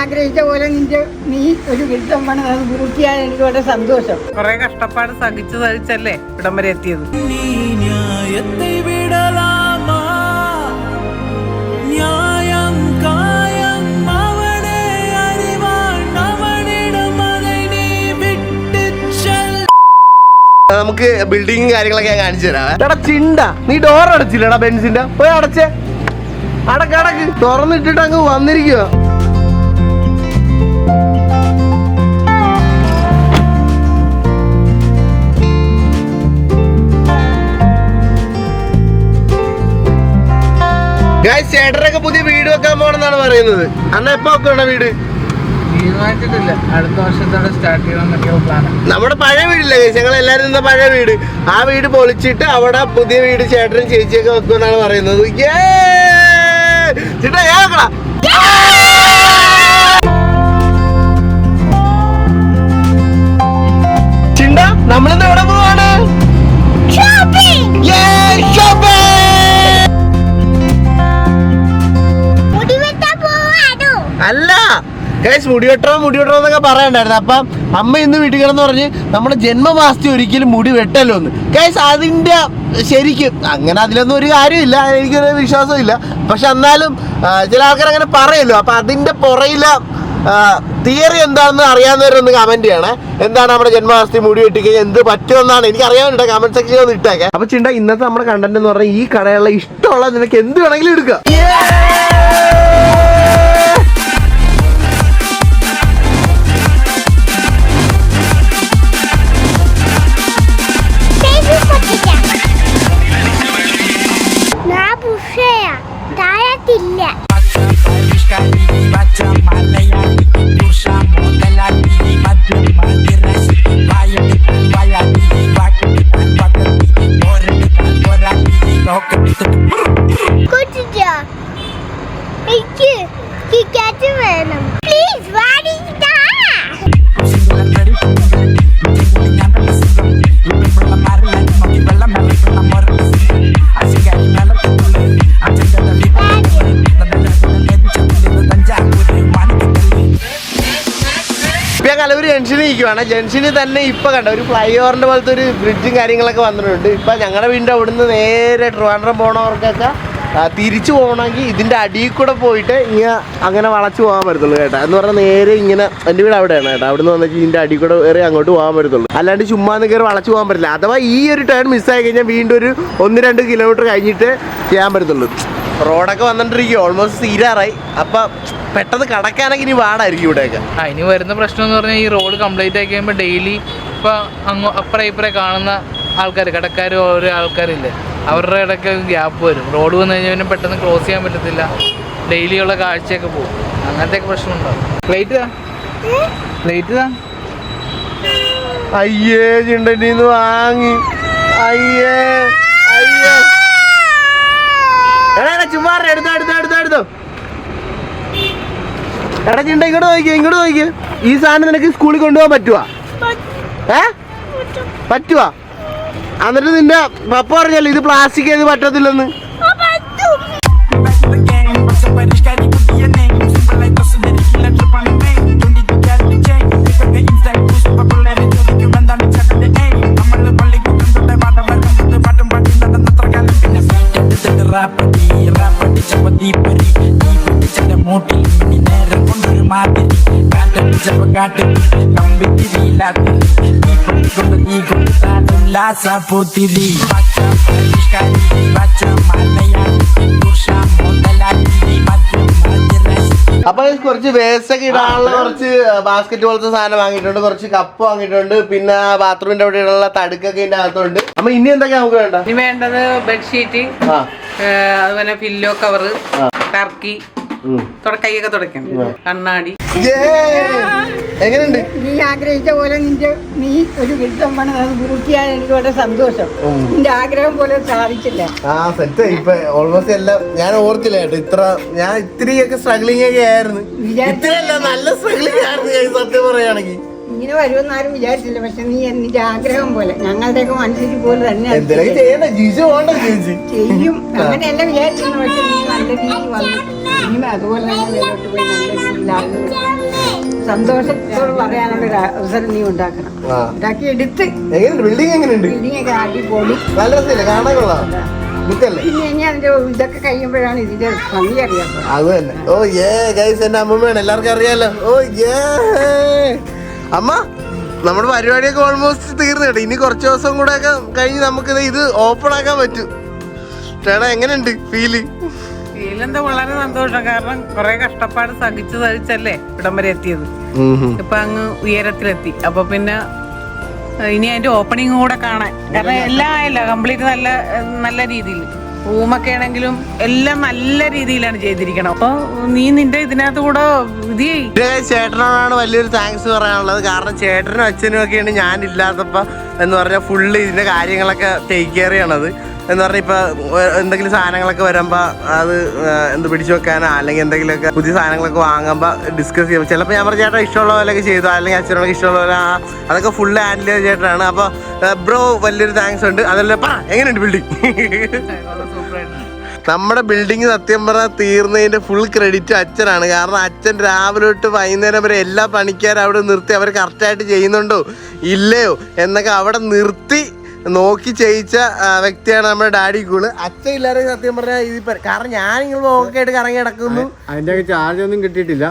ആഗ്രഹിച്ച പോലെ നീ ഒരു ഗിൽസം പണം അത് പൂർത്തിയായ എനിക്ക് വളരെ സന്തോഷം. കുറെ കഷ്ടപ്പാട് സഹിച്ചല്ലേ ഇവിടം വരെ എത്തിയത്. നമുക്ക് ബിൽഡിങ് കാര്യങ്ങളൊക്കെ ഞാൻ കാണിച്ചു തരാം. എടാ ചിണ്ട, നീ ഡോർ അടച്ചില്ലടാ ബെൻസിന്റെ? പോയി അടച്ചേ. അടക്ക് തുറന്നിട്ടിട്ട് അങ്ങ് വന്നിരിക്കുക. ചേട്ടനൊക്കെ പുതിയ വീട് വെക്കാൻ പോണെന്നാണ് പറയുന്നത്. അന്ന് എപ്പോ വെക്കണ വീട്? തീരുമാനിച്ചിട്ടില്ല, അടുത്ത വർഷത്തോടെ സ്റ്റാർട്ട് ചെയ്യണമെന്നൊക്കെയോ പ്ലാൻ. നമ്മുടെ പഴയ വീടില്ലേ, ഞങ്ങൾ എല്ലാരും നിന്ന പഴയ വീട്, ആ വീട് പൊളിച്ചിട്ട് അവിടെ പുതിയ വീട് ചേട്ടനും ചേച്ചിയൊക്കെ വെക്കുമെന്നാണ് പറയുന്നത്. ചിണ്ട, നമ്മളിന്ന് എവിടെ പോവാണ്? അല്ല മുടി വെട്ടോ എന്നൊക്കെ പറയണ്ടായിരുന്നു. അപ്പൊ അമ്മ ഇന്ന് വീട്ടിൽ കിടന്ന് പറഞ്ഞ് നമ്മുടെ ജന്മമാസത്തിൽ ഒരിക്കലും മുടി വെട്ടല്ലോ എന്ന്. ഗൈസ് അതിന്റെ ശരിക്കും അങ്ങനെ അതിലൊന്നും ഒരു കാര്യമില്ല, എനിക്കൊരു വിശ്വാസമില്ല. പക്ഷെ എന്നാലും ചില ആൾക്കാർ അങ്ങനെ പറയല്ലോ. അപ്പൊ അതിന്റെ പുറയില തിയറി എന്താണെന്ന് അറിയാവുന്നവരൊന്ന് കമന്റ് ചെയ്യണേ. എന്താണ് നമ്മുടെ ജന്മമാസത്തിൽ മുടി വെട്ടിക്കഴിഞ്ഞാൽ എന്ത് പറ്റുമെന്നാണ് എനിക്ക് അറിയാവുന്നുണ്ട്. കമന്റ് സെക്ഷനിൽ ഒന്ന് ഇട്ടേക്കെ. അപ്പൊ ചിണ്ട, ഇന്നത്തെ നമ്മുടെ കണ്ടന്റ് എന്ന് പറഞ്ഞാൽ ഈ കടയുള്ള ഇഷ്ടമുള്ള നിനക്ക് എന്ത് വേണമെങ്കിലും എടുക്കാം. ജംഗ്ഷനിൽ തന്നെ ഇപ്പൊ കണ്ട ഒരു ഫ്ലൈ ഓവറിന്റെ പോലത്തെ ഒരു ബ്രിഡ്ജും കാര്യങ്ങളൊക്കെ വന്നിട്ടുണ്ട്. ഇപ്പൊ ഞങ്ങളുടെ വീടിന്റെ അവിടുന്ന് നേരെ ട്രിവാൻഡ്രം പോണവർക്കൊക്കെ തിരിച്ചു പോകണമെങ്കിൽ ഇതിന്റെ അടിയിൽ കൂടെ പോയിട്ട് ഇങ്ങനെ അങ്ങനെ വളച്ചു പോകാൻ പറ്റത്തുള്ളൂ കേട്ടോ. എന്ന് പറഞ്ഞാൽ നേരെ ഇങ്ങനെ എൻ്റെ വീട് അവിടെയാണ് കേട്ടോ. അവിടുന്ന് വന്നിട്ട് ഇതിന്റെ അടിയിൽ കൂടെ കയറി അങ്ങോട്ട് പോകാൻ പറ്റത്തുള്ളൂ, അല്ലാണ്ട് ചുമ്മാ കയറി വളച്ചു പോകാൻ പറ്റില്ല. അഥവാ ഈ ഒരു ടേൺ മിസ്സായി കഴിഞ്ഞാൽ വീണ്ടും ഒരു 1-2 കിലോമീറ്റർ കഴിഞ്ഞിട്ട് ചെയ്യാൻ പറ്റത്തുള്ളൂ. റോഡൊക്കെ വന്നിട്ടിരിക്കും, ഓൾമോസ്റ്റ് തീരാറായി. അപ്പൊ പെട്ടെന്ന് കടക്കാനൊക്കെ ഇനി പാടായിരിക്കും ഇവിടെയൊക്കെ. ഇനി വരുന്ന പ്രശ്നം എന്ന് പറഞ്ഞാൽ ഈ റോഡ് കംപ്ലീറ്റ് ആക്കി കഴിയുമ്പോൾ ഡെയിലി ഇപ്പം അപ്പുറം ഇപ്പുറം കാണുന്ന ആൾക്കാർ, കടക്കാരും ഓരോ ആൾക്കാരില്ലേ, അവരുടെ ഇടയ്ക്ക് ഗ്യാപ്പ് വരും. റോഡ് വന്നു കഴിഞ്ഞാൽ പിന്നെ പെട്ടെന്ന് ക്രോസ് ചെയ്യാൻ പറ്റത്തില്ല, ഡെയിലിയുള്ള കാഴ്ചയൊക്കെ പോകും. അങ്ങനത്തെയൊക്കെ പ്രശ്നമുണ്ടാവും. പ്ലേറ്റ് താ. അയ്യേ ചിണ്ടീന്ന് വാങ്ങി. അയ്യേ ചുമ്മാ എടുത്തോ. എടാ ചിണ്ട, ഇങ്ങോട്ട് നോക്കിയേ. ഈ സാധനം നിനക്ക് സ്കൂളിൽ കൊണ്ടുപോകാൻ പറ്റുവാ? പറ്റുവാ? എന്നിട്ട് നിന്റെ പപ്പ പറഞ്ഞല്ലോ ഇത് പ്ലാസ്റ്റിക് ചെയ്ത് പറ്റത്തില്ലെന്ന്. അപ്പൊ കുറച്ച് വേസ്റ്റ് ഒക്കെ ഇടാനുള്ള കുറച്ച് ബാസ്കറ്റ് പോലത്തെ സാധനം വാങ്ങിയിട്ടുണ്ട്, കുറച്ച് കപ്പ് വാങ്ങിയിട്ടുണ്ട്, പിന്നെ ബാത്റൂമിന്റെ അവിടെയുള്ള തടുക്കൊക്കെ ഇതിന്റെ അകത്തുണ്ട്. അപ്പൊ ഇനി എന്തൊക്കെയാ നമുക്ക് വേണ്ട? ഇനി വേണ്ടത് ബെഡ്ഷീറ്റ്, അതുപോലെ പില്ലോ കവറ്, ടർക്കി, കൈയൊക്കെ തുടയ്ക്കാം, കണ്ണാടി. എങ്ങനെയുണ്ട്? നീ ആഗ്രഹിച്ച പോലെ നീ ഒരു ഗിൽസം പണം അത് പൂർത്തിയായ എനിക്ക് വളരെ സന്തോഷം. നിന്റെ ആഗ്രഹം പോലെ സാധിച്ചില്ല. സെറ്റ് ഇപ്പൊ ഓൾമോസ്റ്റ് എല്ലാം ഞാൻ ഓർത്തില്ല കേട്ടോ. ഞാൻ ഇത്തിരിയൊക്കെ സ്ട്രഗ്ലിംഗ് ഒക്കെ ആയിരുന്നു. ഇത്രയല്ല, നല്ല സ്ട്രഗ്ലിംഗ് ആയിരുന്നു സത്യം പറയുകയാണെങ്കിൽ. ഇങ്ങനെ വരുമെന്നാരും വിചാരിച്ചില്ല. പക്ഷെ നീ നിന്റെ ആഗ്രഹം പോലെ ഞങ്ങളുടെയൊക്കെ മനസ്സിൽ പോലെ തന്നെ ചെയ്യും. അങ്ങനെയല്ല വിചാരിച്ചിരുന്നു. പക്ഷെ നീ നല്ല രീതിയിൽ വന്നു. ഇനി അതുപോലെ തന്നെ മുന്നോട്ട് പോയി നല്ല രീതിയിലാകും. സന്തോഷത്തോട് പറയാനുള്ള ഒരു അവസരം നീ ഉണ്ടാക്കണം. ഉണ്ടാക്കി എടുത്ത് എങ്ങനെയുണ്ട് ബിൽഡിംഗ്? എങ്ങനെയുണ്ട്? ബിൽഡിങ്ങൊക്കെ അടിപൊളി. നല്ല രസമില്ലേ കാണാൻ? കൊള്ളാം. പിന്നെ ഇനി അതിന്റെ ഇതൊക്കെ കഴിയുമ്പോഴാണ് ഇതിന്റെ ഭംഗി അറിയാൻ. അത് തന്നെ. ഓ ഏ ഗൈസ്, എന്റെ അമ്മമ്മയാണ്, എല്ലാവർക്കും അറിയാലോ. ഓ ഏ അമ്മ, നമ്മുടെ പരിപാടിയൊക്കെ ഓൾമോസ്റ്റ് തീർന്നു കേട്ടോ. ഇനി കുറച്ച് ദിവസം കൂടെ ഒക്കെ കഴിഞ്ഞ് നമുക്ക് ഇത് ഓപ്പൺ ആക്കാൻ പറ്റും. ചേട്ടാ എങ്ങനെയുണ്ട് ഫീല്? ഫീലെന്താ, വളരെ സന്തോഷം. കാരണം കുറെ കഷ്ടപ്പാട് സഹിച്ചല്ലേ ഇവിടം വരെ എത്തിയത്. ഇപ്പൊ അങ്ങ് ഉയരത്തിലെത്തി. അപ്പൊ പിന്നെ ഇനി അതിന്റെ ഓപ്പണിംഗ് കൂടെ കാണാൻ. കാരണം എല്ലാം ആയല്ലോ കംപ്ലീറ്റ് നല്ല നല്ല രീതിയിൽ. റൂമൊക്കെ ആണെങ്കിലും എല്ലാം നല്ല രീതിയിലാണ് ചെയ്തിരിക്കണം. അപ്പൊ നീ നിന്റെ ഇതിനകത്ത് കൂടെ ഇത് ചേട്ടനോടാണ് വലിയൊരു താങ്ക്സ് പറയാനുള്ളത്. കാരണം ചേട്ടനും അച്ഛനും ഒക്കെയാണ് ഞാൻ ഇല്ലാത്തപ്പോ എന്ന് പറഞ്ഞാൽ ഫുള്ള് ഇതിന്റെ കാര്യങ്ങളൊക്കെ ടേക്ക് കെയർ ചെയ്യണത്. എന്ന് പറഞ്ഞാൽ ഇപ്പൊ എന്തെങ്കിലും സാധനങ്ങളൊക്കെ വരുമ്പോ അത് എന്ത് പിടിച്ചു വെക്കാനോ അല്ലെങ്കിൽ എന്തെങ്കിലുമൊക്കെ പുതിയ സാധനങ്ങളൊക്കെ വാങ്ങുമ്പോ ഡിസ്കസ് ചെയ്യുമ്പോൾ ചിലപ്പോൾ ഞാൻ പറഞ്ഞ ചേട്ടാ ഇഷ്ടമുള്ള പോലെയൊക്കെ ചെയ്തു, അല്ലെങ്കിൽ അച്ഛനോടൊക്കെ ഇഷ്ടമുള്ള പോലെ അതൊക്കെ ഫുള്ള് ഹാൻഡിൽ ചെയ്ത ചേട്ടനാണ്. അപ്പൊ ബ്രോ വലിയൊരു താങ്ക്സ് ഉണ്ട്. അതല്ല എങ്ങനെയുണ്ട് ബിൽഡിംഗ്? നമ്മുടെ ബിൽഡിംഗ് സത്യം പറഞ്ഞാൽ തീർന്നതിന്റെ ഫുൾ ക്രെഡിറ്റ് അച്ഛനാണ്. കാരണം അച്ഛൻ രാവിലെ തൊട്ട് വൈകുന്നേരം വരെ എല്ലാ പണിക്കാരും അവിടെ നിർത്തി അവർ കറക്റ്റായിട്ട് ചെയ്യുന്നുണ്ടോ ഇല്ലയോ എന്നൊക്കെ അവിടെ നിർത്തി നോക്കി ചെയ്യിച്ച വ്യക്തിയാണ് നമ്മുടെ ഡാഡി കൂള്. അച്ഛൻ ഇല്ലാതെ സത്യം പറഞ്ഞാൽ ഇത് കാരണം ഞാൻ നിങ്ങൾ നോക്കി ആയിട്ട് കറങ്ങി കിടക്കുന്നു. അതിന്റെ ചാർജ് ഒന്നും കിട്ടിയിട്ടില്ല.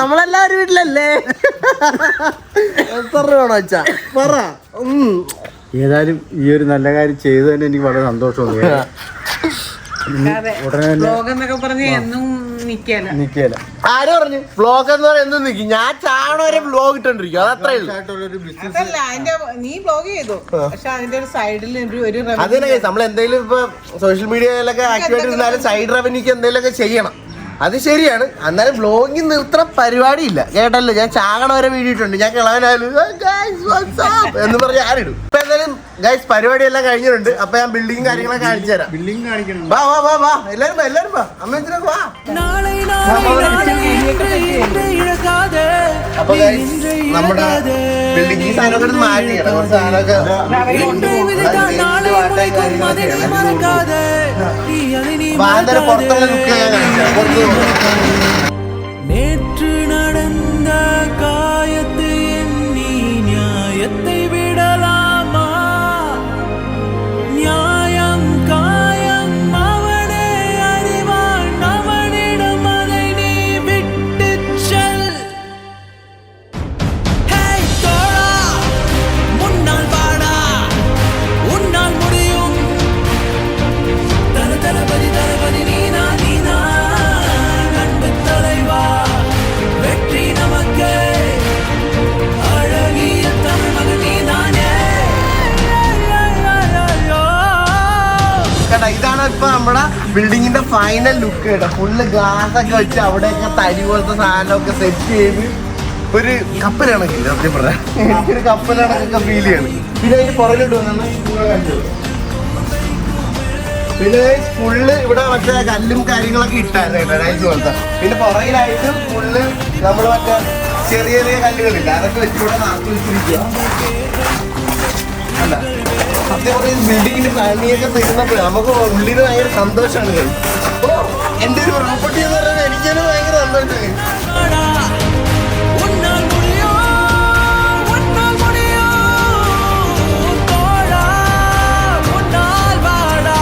നമ്മളെല്ലാവരും വീട്ടിലല്ലേ? എത്ര രൂപയാണോ അച്ഛാ പറ? ഏതായാലും ഈ ഒരു നല്ല കാര്യം ചെയ്തു തന്നെ എനിക്ക് വളരെ സന്തോഷമുണ്ട്. ആര് പറഞ്ഞു വ്ലോഗ് എന്ന് പറയാൻ എന്തും നിൽക്കും? ഞാൻ ചാണ വരെ വ്ലോഗ് ഇട്ടോണ്ടിരിക്കും. അത് അത്രേ ഉള്ളൂ. അതിനെ നമ്മൾ എന്തെങ്കിലും ഇപ്പൊ സോഷ്യൽ മീഡിയയിലൊക്കെ ആക്ടിവായിട്ട് ഇരുന്നാലും സൈഡ് റവന്യൂക്ക് എന്തെങ്കിലുമൊക്കെ ചെയ്യണം. അത് ശരിയാണ്. എന്നാലും വ്ലോഗിൽ നിർത്തുന്ന പരിപാടിയില്ല കേട്ടല്ലോ. ഞാൻ ചാകണ വരെ വീഡിയോ ഇട്ടുണ്ട്. ഞാൻ കിളവനായാലും എന്ന് പറഞ്ഞ് ആരിടും. ഇപ്പൊ എന്തായാലും ഗൈസ് പരിപാടി എല്ലാം കഴിഞ്ഞിട്ടുണ്ട്. അപ്പൊ ഞാൻ ബിൽഡിംഗ് കാര്യങ്ങളൊക്കെ കാണിച്ചു തരാം. ബിൽഡിംഗ് കാണിക്കണം. വാ വാ വാ വാ എല്ലാരും വാ. അമ്മേച്ചനൊക്കെ വാ. അപ്പൊ ഗൈസ് നമ്മുടെ ബിൽഡിംഗ് ഈ സാധനമൊക്കെ മാറ്റി കുറച്ച് സാധനമൊക്കെ പുറത്തുള്ള ലുക്ക് ഞാൻ കാണിച്ചു പുറത്ത്. நேற்று நடந்த காயத்தை எண்ணி நியாயத்தை விடலாமா? நியாயம் காயம் அவனே அறிவான், அவனிடம் அதை நீ விட்டுச் செல். ஹேய் தோழா, முன்னால் வாடா, உன்னால் முடியும். தளபதி நீனா நீனா அன்பு தலைவா, வெற்றி நமக்கு அழகிய தமிழ் மகன் நீதானே. കേട്ടാ ഇതാണ് ഇപ്പൊ നമ്മുടെ ബിൽഡിങ്ങിന്റെ ഫൈനൽ ലുക്ക് കേട്ടോ. ഫുള്ള് ഗ്ലാസ് ഒക്കെ വെച്ച് അവിടെയൊക്കെ തരി പോലത്തെ സാധനമൊക്കെ സെറ്റ് ചെയ്ത് ഒരു കപ്പലാണെങ്കിൽ സത്യം പറഞ്ഞാൽ എനിക്കൊരു കപ്പലാണൊക്കെ ഫീൽ ചെയ്യണം. പിന്നെ അതിന്റെ പുറകിലോട്ട് വന്നു പിന്നെ ഫുള്ള് ഇവിടെ മറ്റേ കല്ലും കാര്യങ്ങളൊക്കെ ഇട്ടായിരുന്നു കേട്ടോ നൈസ് പോലത്തെ. പിന്നെ പുറകിലായിട്ട് ഫുള്ള് നമ്മൾ മറ്റേ ചെറിയ ചെറിയ കല്ലുകളില്ല അതൊക്കെ വെച്ച് ഇവിടെ നടത്തി വെച്ചിരിക്കുക. അല്ല സത്യം പറഞ്ഞ ബിൽഡിങ്ങിന്റെ പണിയൊക്കെ തീർന്നപ്പോഴേ നമുക്ക് ഉള്ളിന് ഭയങ്കര സന്തോഷമാണ്. ഓ എന്റെ ഒരു പ്രോപ്പർട്ടി എന്ന് പറയുന്നത് എനിക്കൊരു ഭയങ്കര സന്തോഷമായി. உன்னால் முடியும், உன்னால் முடியும் தோழா, உன்னால் வாடா,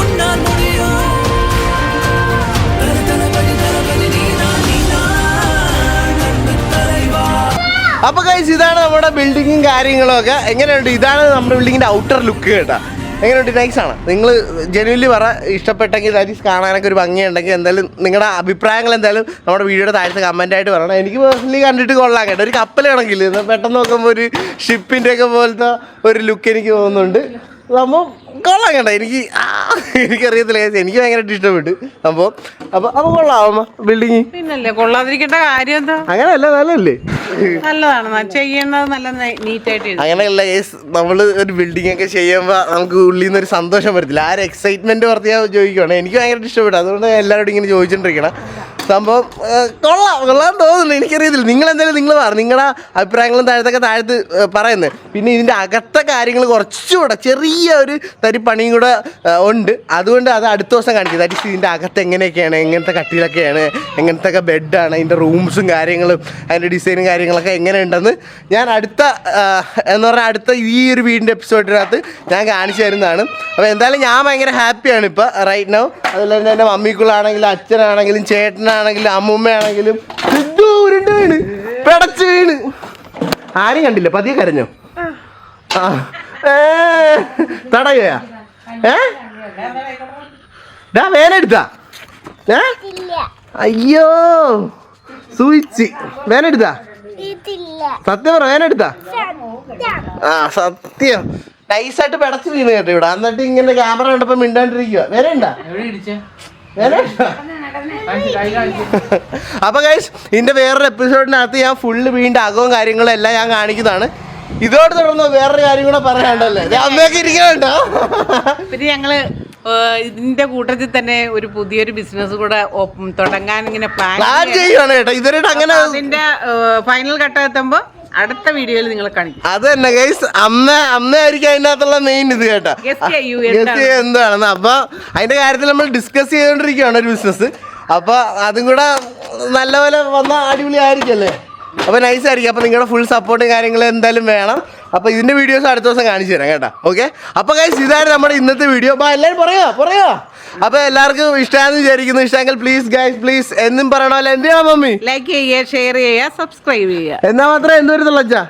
உன்னால் முடியும். தளபதி நீனா அன்பு தலைவா. അപ്പൊ ഗൈസ് ഇതാണ് നമ്മുടെ ബിൽഡിങ്ങും കാര്യങ്ങളും ഒക്കെ. എങ്ങനെയുണ്ട്? ഇതാണ് നമ്മുടെ ബിൽഡിങ്ങിന്റെ ഔട്ടർ ലുക്ക് കേട്ടാ. എങ്ങനെയുണ്ട്? നൈസ് ആണ്. നിങ്ങൾ ജെന്യുവൻലി പറ ഇഷ്ടപ്പെട്ടെങ്കിൽ ദാറ്റ് കാണാനൊക്കെ ഒരു ഭംഗിയുണ്ടെങ്കിൽ എന്തായാലും നിങ്ങളുടെ അഭിപ്രായങ്ങൾ എന്തായാലും നമ്മുടെ വീഡിയോയുടെ താഴത്ത് കമന്റ് ആയിട്ട് പറയണം. എനിക്ക് പേഴ്സണലി കണ്ടിട്ട് കൊള്ളാം കേട്ടോ. ഒരു കപ്പലാണെങ്കിൽ പെട്ടെന്ന് നോക്കുമ്പോൾ ഒരു ഷിപ്പിന്റെ ഒക്കെ പോലത്തെ ഒരു ലുക്ക് എനിക്ക് തോന്നുന്നുണ്ട്. സംഭവം കൊള്ളാം കേട്ടോ. എനിക്കറിയത്തില്ല, എനിക്ക് ഭയങ്കരമായിട്ട് ഇഷ്ടപ്പെട്ടു സംഭവം. അപ്പൊ കൊള്ളാം ബിൽഡിങ്. പിന്നല്ലേ കൊള്ളാതിരിക്കേണ്ട കാര്യം എന്താ? അങ്ങനെയല്ല നല്ലല്ലേ? നല്ലതാണ് ചെയ്യുന്നത് നല്ല നീറ്റായിട്ട് ചെയ്തു. അങ്ങനെയല്ല കേസ്, നമ്മൾ ഒരു ബിൽഡിംഗ് ഒക്കെ ചെയ്യുമ്പോൾ നമുക്ക് ഉള്ളിൽ നിന്ന് ഒരു സന്തോഷം വരത്തില്ല. ആ ഒരു എക്സൈറ്റ്മെന്റ് പുറത്ത് ഞാൻ ചോദിക്കുകയാണ്. എനിക്ക് ഭയങ്കര ഇഷ്ടപ്പെട്ടു, അതുകൊണ്ട് എല്ലാവരോടും ഇങ്ങനെ ചോദിച്ചോണ്ടിരിക്കണം. സംഭവം കൊള്ളാൻ തോന്നുന്നു. എനിക്കറിയത്തില്ല, നിങ്ങളെന്തായാലും നിങ്ങൾ പറ, നിങ്ങളുടെ അഭിപ്രായങ്ങളും താഴത്ത് പറയുന്നത്. പിന്നെ ഇതിൻ്റെ അകത്തെ കാര്യങ്ങൾ കുറച്ചുകൂടെ ചെറിയ ഒരു തരിപ്പണിയും കൂടെ ഉണ്ട്, അതുകൊണ്ട് അത് അടുത്ത ദിവസം കാണിക്കും. ദാറ്റ് ഇതിൻ്റെ അകത്ത് എങ്ങനെയൊക്കെയാണ്, എങ്ങനത്തെ കട്ടിലൊക്കെയാണ്, എങ്ങനത്തെ ബെഡാണ്, അതിൻ്റെ റൂംസും കാര്യങ്ങളും അതിൻ്റെ ഡിസൈനും കാര്യങ്ങളൊക്കെ എങ്ങനെയുണ്ടെന്ന് ഞാൻ അടുത്ത ഈ ഒരു വീടിൻ്റെ എപ്പിസോഡിനകത്ത് ഞാൻ കാണിച്ചു തരുന്നതാണ്. അപ്പോൾ എന്തായാലും ഞാൻ ഭയങ്കര ഹാപ്പിയാണ് ഇപ്പോൾ റൈറ്റ് നൗ. അതുപോലെ തന്നെ എൻ്റെ മമ്മിക്കുള്ളാണെങ്കിലും അച്ഛനാണെങ്കിലും ചേട്ടനാണെങ്കിലും അമ്മൂമ്മയാണെങ്കിലും ഉരുണ്ട് വീണ് പിടച്ച് വീണ് ആരും കണ്ടില്ല. പതിയെ കരഞ്ഞോ? ആ തടയുകയാ? വേനെടുത്താ? അയ്യോ സൂചിച്ച് വേനെടുത്താ? സത്യം പറ, വേനെടുത്താ? ആ സത്യം നൈസായിട്ട് പിടച്ച് വീണ് കേട്ടോ ഇവിടെ. എന്നിട്ട് ഇങ്ങനെ ക്യാമറ കണ്ടപ്പോ മിണ്ടാണ്ടിരിക്കുക. വേനെയുണ്ടാ? അപ്പൊ ഗൈസ്, ഇതിന്റെ വേറൊരു എപ്പിസോഡിനകത്ത് ഞാൻ ഫുള്ള് വീണ്ടും അകവും കാര്യങ്ങളും എല്ലാം ഞാൻ കാണിക്കുന്നതാണ്. ഇതോട് തുടർന്ന് വേറൊരു കാര്യം കൂടെ പറയാണ്ടല്ലേ, അമ്മയൊക്കെ ഇരിക്കണുണ്ടോ? പിന്നെ ഞങ്ങള് ഇതിന്റെ കൂട്ടത്തിൽ തന്നെ ഒരു പുതിയൊരു ബിസിനസ് കൂടെ തുടങ്ങാൻ ഇങ്ങനെ പ്ലാൻ ചെയ്യുവാണ് കേട്ടോ. ഇതുവരെ അങ്ങനെ അതിന്റെ ഫൈനൽ ഘട്ടം എത്തുമ്പോ അടുത്ത വീഡിയോയിൽ നിങ്ങൾ കാണിക്കും. അത് തന്നെ ഗൈസ്, അമ്മയായിരിക്കും അതിനകത്തുള്ള മെയിൻ ഇത് കേട്ടോ, എന്താണെന്ന്. അപ്പൊ അതിന്റെ കാര്യത്തിൽ നമ്മൾ ഡിസ്കസ് ചെയ്തോണ്ടിരിക്കുകയാണ് ഒരു ബിസിനസ്. അപ്പൊ അതും കൂടെ നല്ലപോലെ വന്നാൽ അടിപൊളി ആയിരിക്കല്ലേ, അപ്പൊ നൈസ് ആയിരിക്കും. അപ്പൊ നിങ്ങളുടെ ഫുൾ സപ്പോർട്ടും കാര്യങ്ങളും എന്തായാലും വേണം. അപ്പൊ ഇതിന്റെ വീഡിയോസ് അടുത്ത ദിവസം കാണിച്ചു തരാം കേട്ടോ. ഓക്കെ, അപ്പൊ ഗൈസ് ഇതായിരുന്നു നമ്മുടെ ഇന്നത്തെ വീഡിയോ. അപ്പൊ എല്ലാവരും പറയാ അപ്പൊ എല്ലാവർക്കും ഇഷ്ടമാണെന്ന് വിചാരിക്കുന്നു. ഇഷ്ടമെങ്കിൽ പ്ലീസ് ഗൈസ് പ്ലീസ് എന്നും പറയണമല്ലോ. എന്തിനാ മമ്മി? ലൈക്ക് ചെയ്യുക, ഷെയർ ചെയ്യുക, സബ്സ്ക്രൈബ് ചെയ്യുക. എന്നാ മാത്രമേ എന്തുവരുത്തുള്ളൂ അച്ഛാ?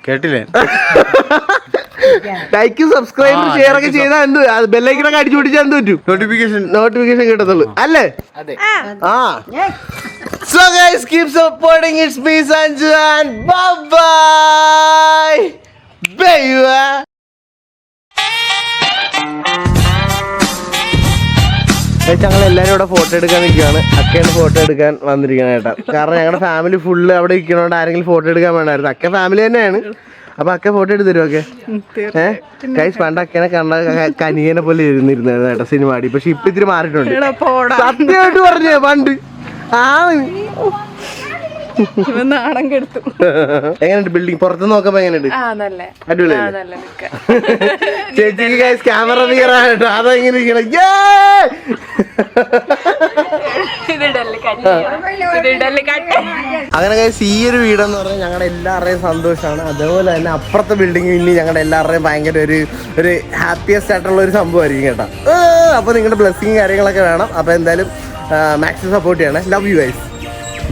കേട്ടില്ലേ? ലൈക്കും സബ്സ്ക്രൈബും ഷെയർ ഒക്കെ ചെയ്താൽ എന്ത് ബെല്ലൈക്കനൊക്കെ അടിച്ചു പിടിച്ചാൽ എന്ത് പറ്റും? നോട്ടിഫിക്കേഷൻ കിട്ടത്തുള്ളൂ അല്ലേ? ആ so guys, keep supporting. It's me Sanju and bye bye baby. ഞങ്ങൾ എല്ലാവരും ഇവിടെ ഫോട്ടോ എടുക്കാൻ നിൽക്കുകയാണ്. അക്കയാണ് ഫോട്ടോ എടുക്കാൻ വന്നിരിക്കുന്നത് കേട്ടോ. കാരണം ഞങ്ങളുടെ ഫാമിലി ഫുള്ള് അവിടെ ഇരിക്കണോണ്ട് ആരെങ്കിലും ഫോട്ടോ എടുക്കാൻ വേണ്ടായിരുന്നു. അക്ക ഫാമിലി തന്നെയാണ്. അപ്പൊ അക്ക ഫോട്ടോ എടുത്ത് തരും. ഓക്കെ ഗൈസ്, പണ്ട് അക്കനെ കണ്ട കനിയനെ പോലെ ഇരുന്നിരുന്നായിരുന്നു കേട്ടോ സിനിമ ആടി. പക്ഷെ ഇപ്പൊ ഇത്തിരി മാറിയിട്ടുണ്ട്, സത്യമായിട്ട് പറഞ്ഞു. പണ്ട് നാണം കെടുത്തു. എങ്ങനെയുണ്ട് ബിൽഡിംഗ് പുറത്ത് നോക്കുമ്പോ? എങ്ങനെയുണ്ട്? അടിപൊളി. ചേച്ചിക്ക് ഗൈസ് ക്യാമറ ഫിയറാണ് കേട്ടോ. അതെങ്ങനെ ഇരിക്കണം. അങ്ങനെ ഗൈസ് ഈ ഒരു വീടെന്ന് പറഞ്ഞാൽ ഞങ്ങളുടെ എല്ലാവരുടെയും സന്തോഷമാണ്. അതേപോലെ തന്നെ അപ്പുറത്തെ ബിൽഡിംഗ് ഇനി ഞങ്ങളുടെ എല്ലാവരുടെയും ഭയങ്കര ഒരു ഹാപ്പിയസ്റ്റ് ആയിട്ടുള്ള ഒരു സംഭവമായിരിക്കും കേട്ടോ. അപ്പൊ നിങ്ങളുടെ ബ്ലെസ്സിങ് കാര്യങ്ങളൊക്കെ വേണം. അപ്പൊ എന്തായാലും മാക്സിമം സപ്പോർട്ട് ചെയ്യണേ. Love you guys.